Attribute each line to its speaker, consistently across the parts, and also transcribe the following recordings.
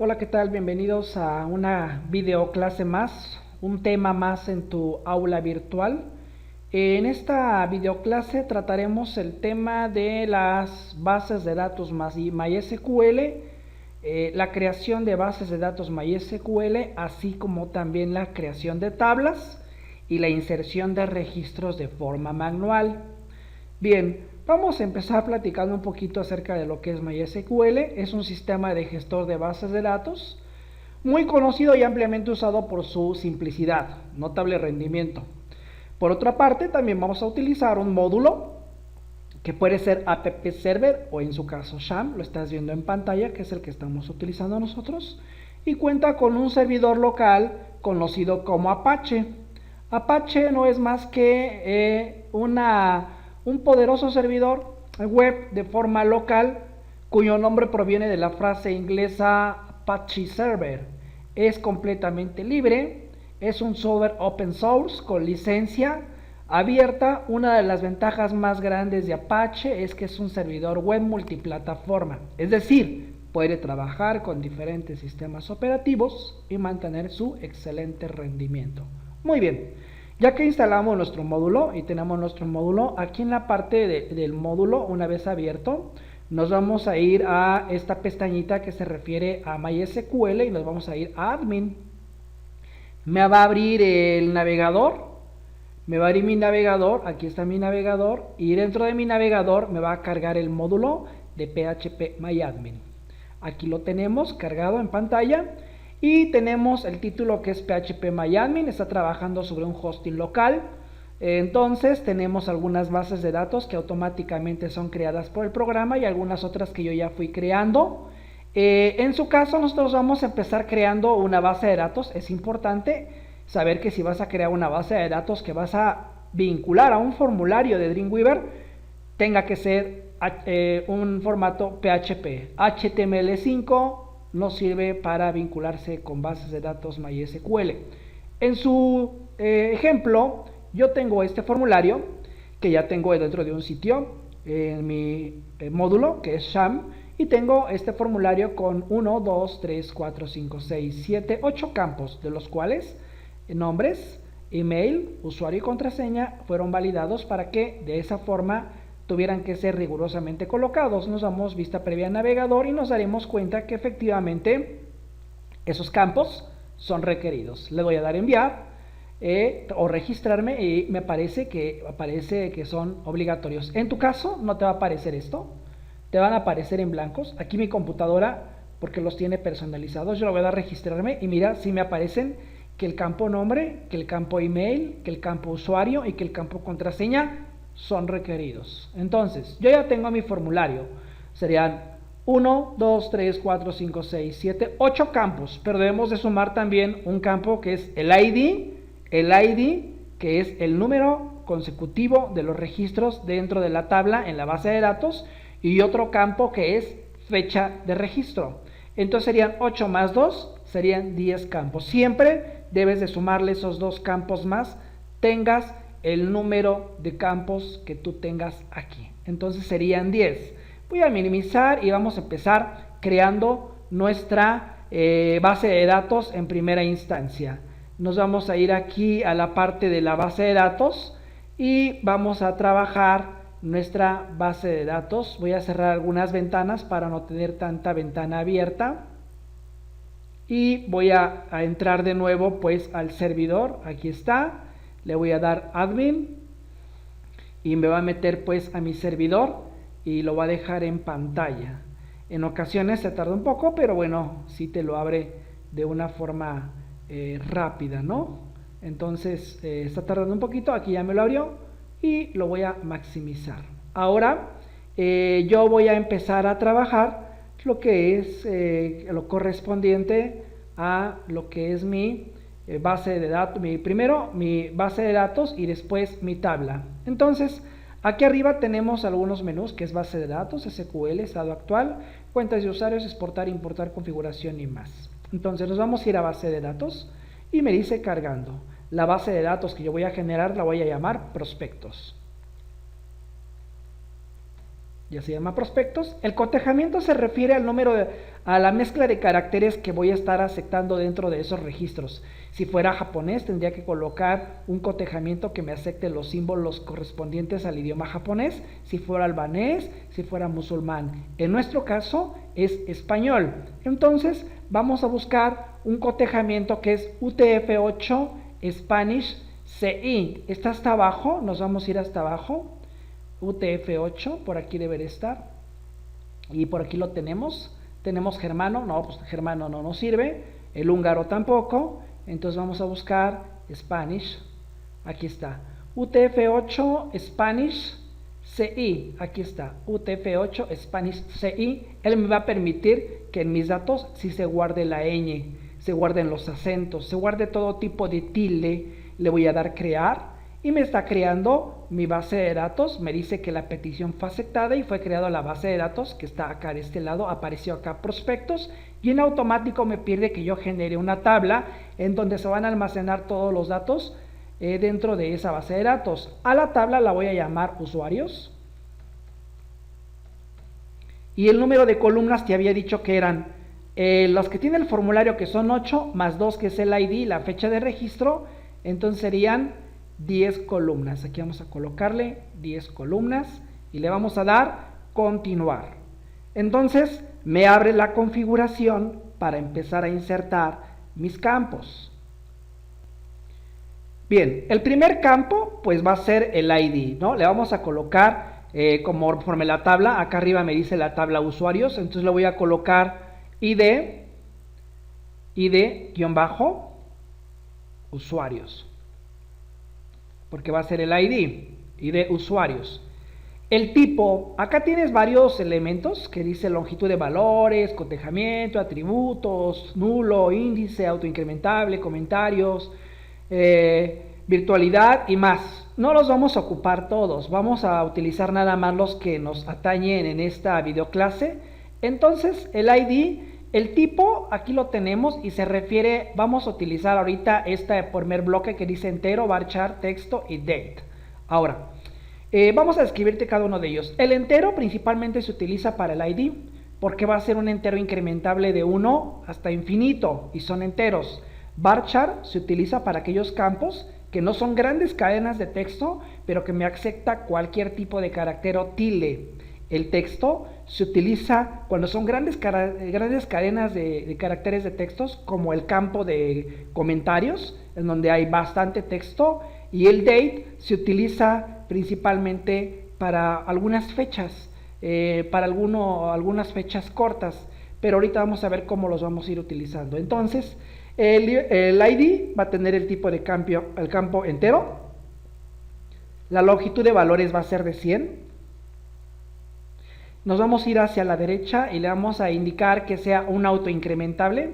Speaker 1: Hola, ¿qué tal? Bienvenidos a una videoclase más, un tema más en tu aula virtual. En esta videoclase trataremos el tema de las bases de datos MySQL, la creación de bases de datos MySQL, así como también la creación de tablas y la inserción de registros de forma manual. Bien, vamos a empezar platicando un poquito acerca de lo que es MySQL. Es un sistema de gestor de bases de datos muy conocido y ampliamente usado por su simplicidad, notable rendimiento. Por otra parte, también vamos a utilizar un módulo que puede ser app server o en su caso sham, lo estás viendo en pantalla, que es el que estamos utilizando nosotros, y cuenta con un servidor local conocido como Apache. Apache no es más que un poderoso servidor web de forma local cuyo nombre proviene de la frase inglesa Apache Server. Es completamente libre, es un software open source con licencia abierta. Una de las ventajas más grandes de Apache es que es un servidor web multiplataforma, es decir, puede trabajar con diferentes sistemas operativos y mantener su excelente rendimiento. Muy bien, ya que instalamos nuestro módulo y tenemos nuestro módulo, aquí en la parte del módulo, una vez abierto, nos vamos a ir a esta pestañita que se refiere a MySQL y nos vamos a ir a Admin. Me va a abrir el navegador, me va a abrir mi navegador, aquí está mi navegador, y dentro de mi navegador me va a cargar el módulo de PHP-MyAdmin. Aquí lo tenemos cargado en pantalla y tenemos el título que es PHP-MyAdmin, está trabajando sobre un hosting local. Entonces tenemos algunas bases de datos que automáticamente son creadas por el programa y algunas otras que yo ya fui creando. En su caso nosotros vamos a empezar creando una base de datos. Es importante saber que si vas a crear una base de datos que vas a vincular a un formulario de Dreamweaver, tenga que ser un formato PHP. HTML5 no sirve para vincularse con bases de datos MySQL. En su ejemplo, yo tengo este formulario que ya tengo dentro de un sitio en mi módulo que es sham, y tengo este formulario con 1, 2, 3, 4, 5, 6, 7, 8 campos, de los cuales nombres, email, usuario y contraseña fueron validados para que de esa forma tuvieran que ser rigurosamente colocados. Nos damos vista previa al navegador y nos daremos cuenta que efectivamente esos campos son requeridos. Le voy a dar enviar o registrarme y me parece que son obligatorios. En tu caso no te va a aparecer esto, te van a aparecer en blancos. Aquí mi computadora, porque los tiene personalizados, yo le voy a dar registrarme y mira, si me aparecen que el campo nombre, que el campo email, que el campo usuario y que el campo contraseña son requeridos. Entonces, yo ya tengo mi formulario. Serían 1, 2, 3, 4, 5, 6, 7, 8 campos, pero debemos de sumar también un campo que es el ID que es el número consecutivo de los registros dentro de la tabla en la base de datos, y otro campo que es fecha de registro. Entonces serían 8 más 2, serían 10 campos. Siempre debes de sumarle esos dos campos más, tengas el número de campos que tú tengas aquí. Entonces serían 10. Voy a minimizar y vamos a empezar creando nuestra base de datos en primera instancia. Nos vamos a ir aquí a la parte de la base de datos y vamos a trabajar nuestra base de datos. Voy a cerrar algunas ventanas para no tener tanta ventana abierta y voy a entrar de nuevo pues al servidor. Aquí está, le voy a dar admin y me va a meter pues a mi servidor y lo va a dejar en pantalla. En ocasiones se tarda un poco, pero bueno, sí te lo abre de una forma rápida, ¿no? Entonces está tardando un poquito, aquí ya me lo abrió y lo voy a maximizar. Ahora yo voy a empezar a trabajar lo que es lo correspondiente a lo que es mi base de datos, primero mi base de datos y después mi tabla. Entonces aquí arriba tenemos algunos menús que es base de datos, SQL, estado actual, cuentas de usuarios, exportar, importar, configuración y más. Entonces nos vamos a ir a base de datos y me dice cargando. La base de datos que yo voy a generar la voy a llamar prospectos. ya se llama prospectos. El cotejamiento se refiere al a la mezcla de caracteres que voy a estar aceptando dentro de esos registros. Si fuera japonés, tendría que colocar un cotejamiento que me acepte los símbolos correspondientes al idioma japonés. Si fuera albanés, si fuera musulmán. En nuestro caso es español. Entonces vamos a buscar un cotejamiento que es UTF-8 Spanish CI. Está hasta abajo, nos vamos a ir hasta abajo. UTF-8, por aquí debe de estar. Y por aquí lo tenemos. Tenemos germano, no, pues germano no nos sirve. El húngaro tampoco. Entonces vamos a buscar Spanish. Aquí está. UTF-8 Spanish CI. Aquí está. UTF-8 Spanish CI. Él me va a permitir que en mis datos sí se guarde la ñ, se guarden los acentos, se guarde todo tipo de tilde. Le voy a dar crear. Y me está creando mi base de datos, me dice que la petición fue aceptada y fue creada la base de datos que está acá de este lado, apareció acá prospectos y en automático me pide que yo genere una tabla en donde se van a almacenar todos los datos dentro de esa base de datos. A la tabla la voy a llamar usuarios y el número de columnas te había dicho que eran los que tiene el formulario, que son 8 más 2 que es el ID, la fecha de registro, entonces serían 10 columnas. Aquí vamos a colocarle 10 columnas y le vamos a dar continuar. Entonces me abre la configuración para empezar a insertar mis campos. Bien, el primer campo pues va a ser el ID, ¿no? Le vamos a colocar conforme la tabla, acá arriba me dice la tabla usuarios, entonces le voy a colocar ID-usuarios. Porque va a ser el ID usuarios. El tipo, acá tienes varios elementos que dice longitud de valores, cotejamiento, atributos, nulo, índice, autoincrementable, comentarios, virtualidad y más. No los vamos a ocupar todos, vamos a utilizar nada más los que nos atañen en esta videoclase. Entonces el ID, el tipo, aquí lo tenemos y se refiere, vamos a utilizar ahorita este primer bloque que dice entero, varchar, texto y date. Ahora, vamos a describirte cada uno de ellos. El entero principalmente se utiliza para el ID, porque va a ser un entero incrementable de 1 hasta infinito, y son enteros. Varchar se utiliza para aquellos campos que no son grandes cadenas de texto, pero que me acepta cualquier tipo de carácter o tilde. El texto se utiliza cuando son grandes cadenas de caracteres de textos, como el campo de comentarios, en donde hay bastante texto, y el date se utiliza principalmente para algunas fechas, algunas fechas cortas, pero ahorita vamos a ver cómo los vamos a ir utilizando. Entonces, el ID va a tener el tipo de campo entero, la longitud de valores va a ser de 100. Nos vamos a ir hacia la derecha y le vamos a indicar que sea un autoincrementable.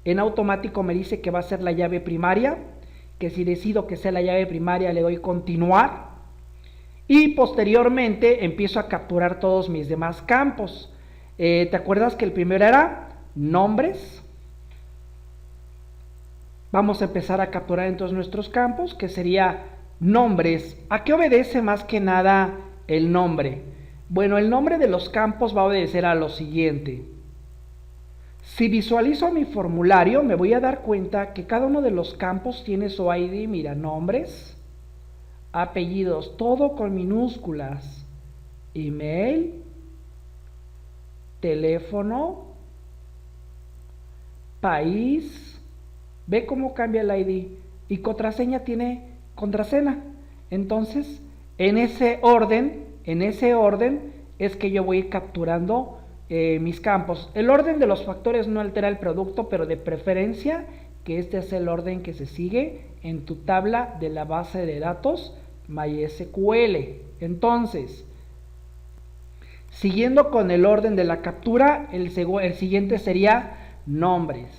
Speaker 1: En automático me dice que va a ser la llave primaria, que si decido que sea la llave primaria le doy continuar. Y posteriormente empiezo a capturar todos mis demás campos. ¿Te acuerdas que el primero era nombres? Vamos a empezar a capturar entonces nuestros campos, que sería nombres. ¿A qué obedece más que nada el nombre? Bueno, el nombre de los campos va a obedecer a lo siguiente. Si visualizo mi formulario, me voy a dar cuenta que cada uno de los campos tiene su ID. Mira, nombres, apellidos, todo con minúsculas, email, teléfono, país. Ve cómo cambia el ID. Y contraseña tiene contraseña. Entonces, en ese orden es que yo voy capturando mis campos. El orden de los factores no altera el producto, pero de preferencia que este es el orden que se sigue en tu tabla de la base de datos MySQL. Entonces, siguiendo con el orden de la captura, el siguiente sería nombres.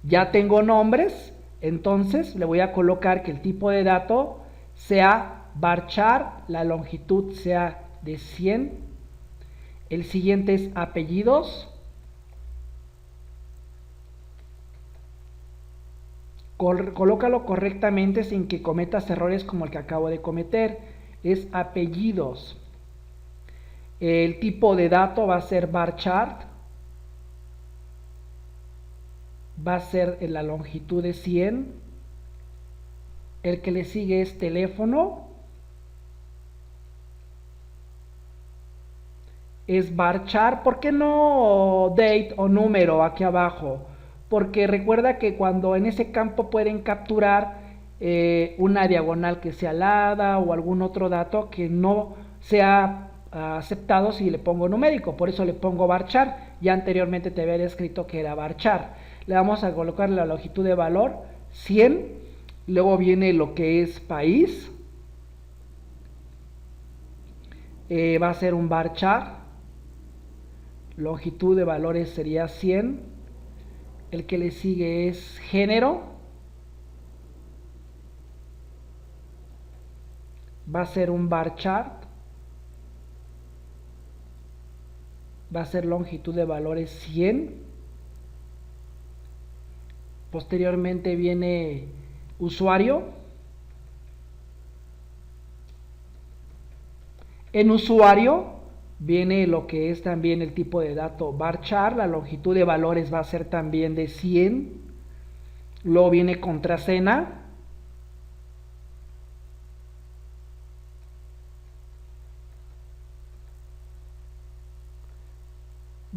Speaker 1: Ya tengo nombres, entonces le voy a colocar que el tipo de dato sea varchar, la longitud sea de 100. El siguiente es apellidos. Colócalo correctamente sin que cometas errores como el que acabo de cometer. Es apellidos. El tipo de dato va a ser bar chart. Va a ser en la longitud de 100. El que le sigue es teléfono. Es bar chart. ¿Por qué no date o número aquí abajo? Porque recuerda que cuando en ese campo pueden capturar una diagonal que sea alada o algún otro dato que no sea aceptado si le pongo numérico. Por eso le pongo bar chart. Ya anteriormente te había escrito que era bar chart. Le vamos a colocar la longitud de valor 100. Luego viene lo que es país. Va a ser un bar chart. Longitud de valores sería 100. El que le sigue es género. Va a ser un bar chart. Va a ser longitud de valores 100. Posteriormente viene usuario. En usuario viene lo que es también el tipo de dato varchar. La longitud de valores va a ser también de 100. Luego viene contraseña.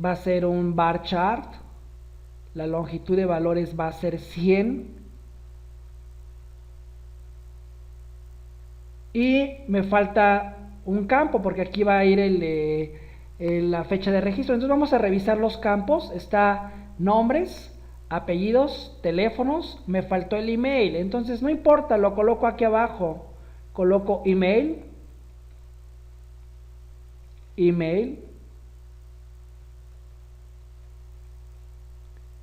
Speaker 1: Va a ser un bar chart. La longitud de valores va a ser 100. Y me falta un campo porque aquí va a ir la fecha de registro. Entonces vamos a revisar los campos. Está nombres, apellidos, teléfonos. Me faltó el email. Entonces no importa, lo coloco aquí abajo. Coloco email. Email.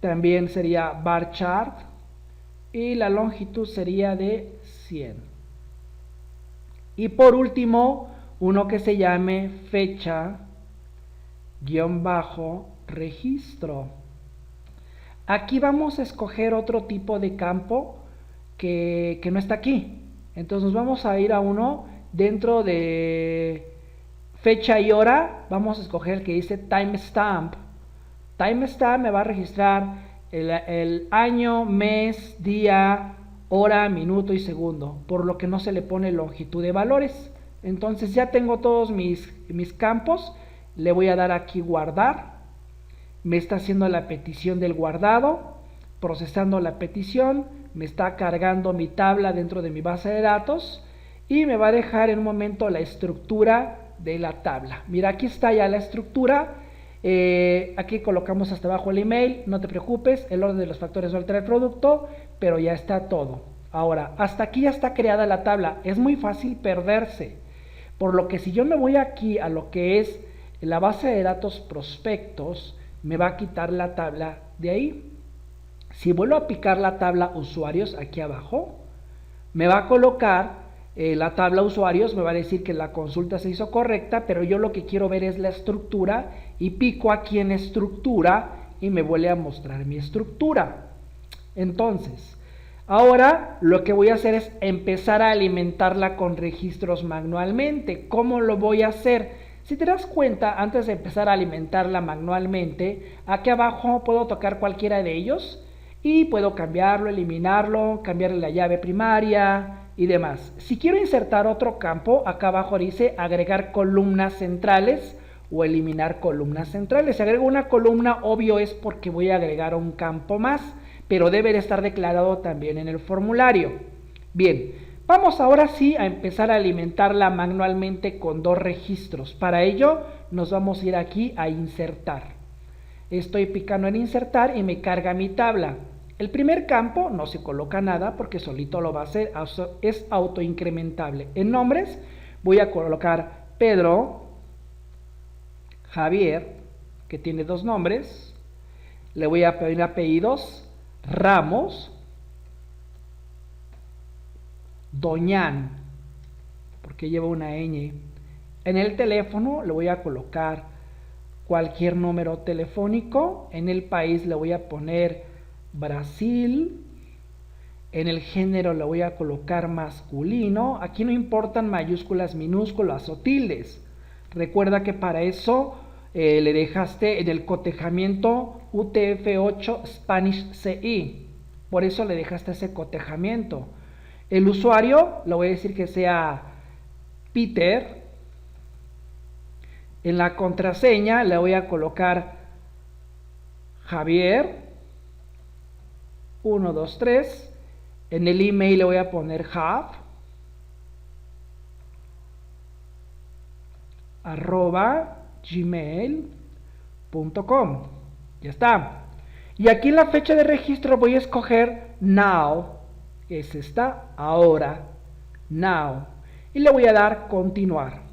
Speaker 1: También sería bar chart. Y la longitud sería de 100. Y por último, uno que se llame fecha registro. Aquí vamos a escoger otro tipo de campo que no está aquí. Entonces vamos a ir a uno dentro de fecha y hora. Vamos a escoger el que dice timestamp. Timestamp me va a registrar el año, mes, día, hora, minuto y segundo, por lo que no se le pone longitud de valores. Entonces ya tengo todos mis campos. Le voy a dar aquí guardar. Me está haciendo la petición del guardado, procesando la petición, me está cargando mi tabla dentro de mi base de datos y me va a dejar en un momento la estructura de la tabla. Mira, aquí está ya la estructura. Aquí colocamos hasta abajo el email, no te preocupes, el orden de los factores no altera el producto, pero ya está todo. Ahora, hasta aquí ya está creada la tabla, es muy fácil perderse, por lo que si yo me voy aquí a lo que es la base de datos prospectos, me va a quitar la tabla de ahí. Si vuelvo a picar la tabla usuarios aquí abajo, me va a colocar la tabla usuarios, me va a decir que la consulta se hizo correcta, pero yo lo que quiero ver es la estructura y pico aquí en estructura y me vuelve a mostrar mi estructura. Entonces, ahora lo que voy a hacer es empezar a alimentarla con registros manualmente. ¿Cómo lo voy a hacer? Si te das cuenta, antes de empezar a alimentarla manualmente, aquí abajo puedo tocar cualquiera de ellos y puedo cambiarlo, eliminarlo, cambiarle la llave primaria y demás. Si quiero insertar otro campo, acá abajo dice agregar columnas centrales o eliminar columnas centrales. Si agrego una columna, obvio es porque voy a agregar un campo más, pero debe de estar declarado también en el formulario. Bien, vamos ahora sí a empezar a alimentarla manualmente con dos registros. Para ello nos vamos a ir aquí a insertar. Estoy picando en insertar y me carga mi tabla. El primer campo no se coloca nada porque solito lo va a hacer, es autoincrementable. En nombres voy a colocar Pedro, Javier, que tiene dos nombres. Le voy a pedir apellidos, Ramos, Doñán, porque lleva una ñ. En el teléfono le voy a colocar cualquier número telefónico. En el país le voy a poner Brasil. En el género le voy a colocar masculino. Aquí no importan mayúsculas, minúsculas o tildes. Recuerda que para eso le dejaste en el cotejamiento UTF-8 Spanish CI. Por eso le dejaste ese cotejamiento. El usuario, le voy a decir que sea Peter. En la contraseña le voy a colocar Javier 123. En el email le voy a poner jav@gmail.com. Ya está. Y aquí en la fecha de registro voy a escoger now, que es esta, ahora, now. Y le voy a dar continuar.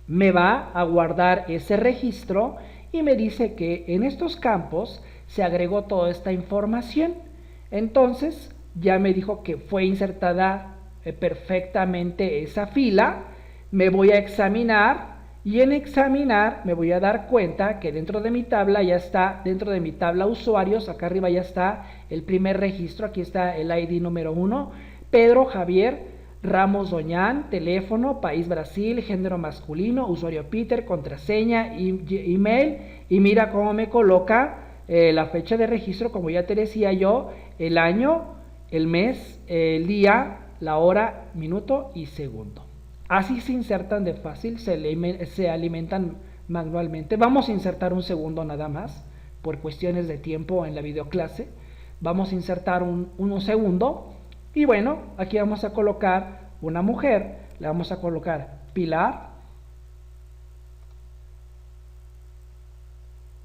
Speaker 1: Me va a guardar ese registro y me dice que en estos campos se agregó toda esta información. Entonces ya me dijo que fue insertada perfectamente esa fila. Me voy a examinar y en examinar me voy a dar cuenta que dentro de mi tabla ya está, dentro de mi tabla usuarios, acá arriba ya está el primer registro. Aquí está el ID número 1, Pedro Javier Ramos Doñán, teléfono, país Brasil, género masculino, usuario Peter, contraseña, email, y mira cómo me coloca la fecha de registro, como ya te decía yo, el año, el mes, el día, la hora, minuto y segundo. Así se insertan de fácil, se alimentan manualmente. Vamos a insertar un segundo nada más, por cuestiones de tiempo en la videoclase. Vamos a insertar un segundo. Y bueno, aquí vamos a colocar una mujer, le vamos a colocar Pilar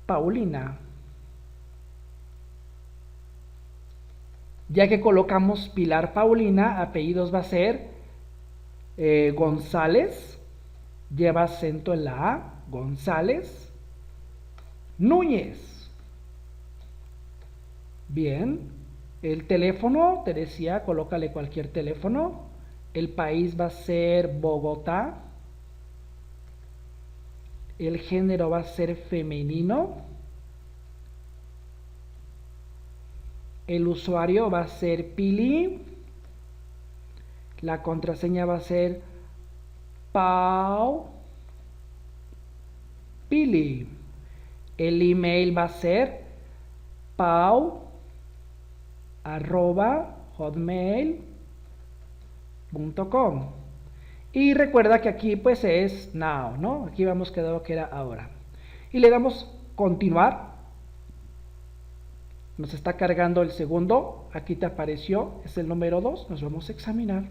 Speaker 1: Paulina. Ya que colocamos Pilar Paulina, apellidos va a ser González, lleva acento en la A, González Núñez. Bien. El teléfono, te decía, colócale cualquier teléfono. El país va a ser Bogotá. El género va a ser femenino. El usuario va a ser Pili. La contraseña va a ser Pau Pili. El email va a ser pau@hotmail.com. Y recuerda que aquí pues es now, ¿no? Aquí habíamos quedado que era ahora. Y le damos continuar. Nos está cargando el segundo. Aquí te apareció, es el número 2. Nos vamos a examinar.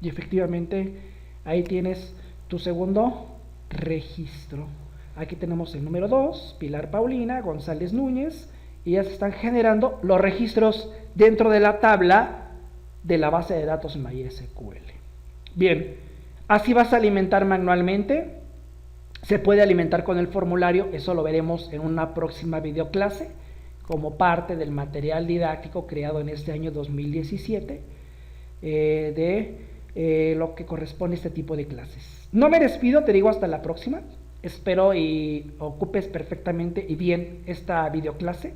Speaker 1: Y efectivamente ahí tienes tu segundo registro. Aquí tenemos el número 2, Pilar Paulina González Núñez. Y ya se están generando los registros dentro de la tabla de la base de datos MySQL. Bien, así vas a alimentar manualmente. Se puede alimentar con el formulario, eso lo veremos en una próxima videoclase, como parte del material didáctico creado en este año 2017 de lo que corresponde a este tipo de clases. No me despido, te digo hasta la próxima. Espero y ocupes perfectamente y bien esta videoclase.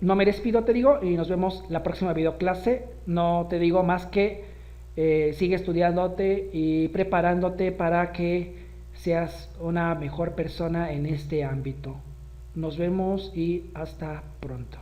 Speaker 1: No me despido, te digo, y nos vemos la próxima videoclase. No te digo más que sigue estudiándote y preparándote para que seas una mejor persona en este ámbito. Nos vemos y hasta pronto.